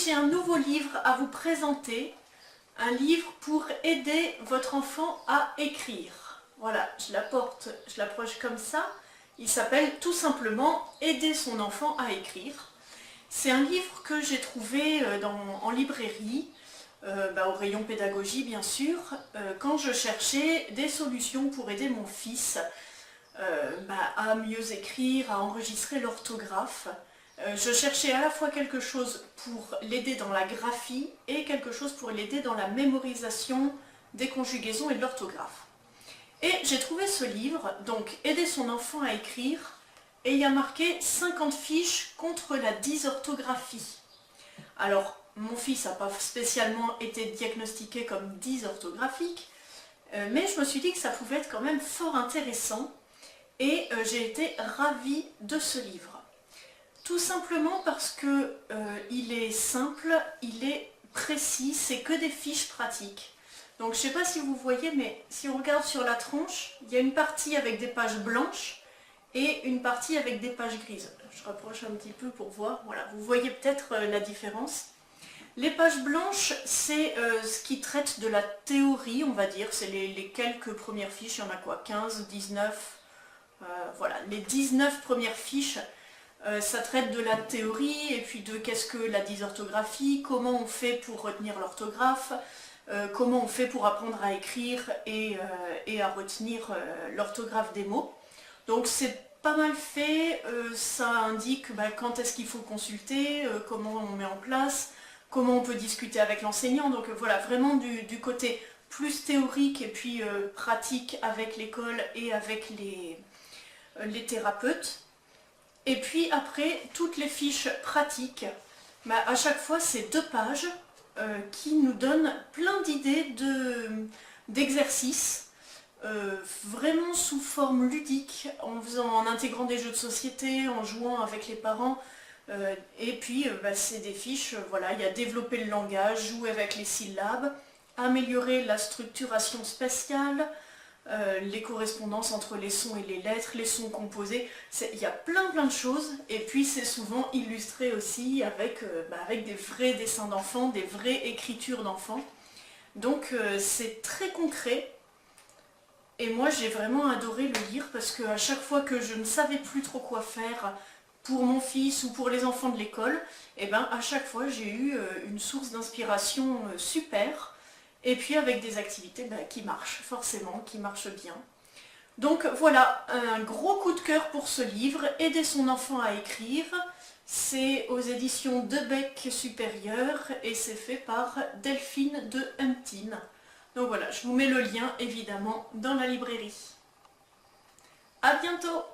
j'ai un nouveau livre à vous présenter, un livre pour aider votre enfant à écrire. Voilà, je l'approche comme ça. Il s'appelle tout simplement « Aider son enfant à écrire ». C'est un livre que j'ai trouvé en librairie, au rayon pédagogie bien sûr, quand je cherchais des solutions pour aider mon fils à mieux écrire, à enregistrer l'orthographe. Je cherchais à la fois quelque chose pour l'aider dans la graphie et quelque chose pour l'aider dans la mémorisation des conjugaisons et de l'orthographe. Et j'ai trouvé ce livre, donc Aider son enfant à écrire, et il y a marqué 50 fiches contre la dysorthographie. Alors, mon fils n'a pas spécialement été diagnostiqué comme dysorthographique, mais je me suis dit que ça pouvait être quand même fort intéressant, et j'ai été ravie de ce livre. Tout simplement parce que il est simple, il est précis, c'est que des fiches pratiques. Donc je ne sais pas si vous voyez, mais si on regarde sur la tranche, il y a une partie avec des pages blanches et une partie avec des pages grises. Je rapproche un petit peu pour voir, voilà, vous voyez peut-être la différence. Les pages blanches, c'est ce qui traite de la théorie, on va dire, c'est les quelques premières fiches, il y en a quoi, 15, 19, voilà, les 19 premières fiches. Ça traite de la théorie et puis de qu'est-ce que la dysorthographie, comment on fait pour retenir l'orthographe, comment on fait pour apprendre à écrire et à retenir l'orthographe des mots. Donc c'est pas mal fait, ça indique quand est-ce qu'il faut consulter, comment on met en place, comment on peut discuter avec l'enseignant. Donc voilà, vraiment du côté plus théorique et puis pratique avec l'école et avec les thérapeutes. Et puis après, toutes les fiches pratiques, à chaque fois c'est 2 pages qui nous donnent plein d'idées d'exercices, vraiment sous forme ludique, en intégrant des jeux de société, en jouant avec les parents. Et puis c'est des fiches, voilà, il y a développer le langage, jouer avec les syllabes, améliorer la structuration spatiale, les correspondances entre les sons et les lettres, les sons composés, il y a plein de choses, et puis c'est souvent illustré aussi avec des vrais dessins d'enfants, des vraies écritures d'enfants. Donc c'est très concret, et moi j'ai vraiment adoré le lire parce qu'à chaque fois que je ne savais plus trop quoi faire pour mon fils ou pour les enfants de l'école, à chaque fois j'ai eu une source d'inspiration super. Et puis avec des activités qui marchent, forcément, qui marchent bien. Donc voilà, un gros coup de cœur pour ce livre, Aider son enfant à écrire. C'est aux éditions Debec Supérieur et c'est fait par Delphine de Huntin. Donc voilà, je vous mets le lien évidemment dans la librairie. À bientôt!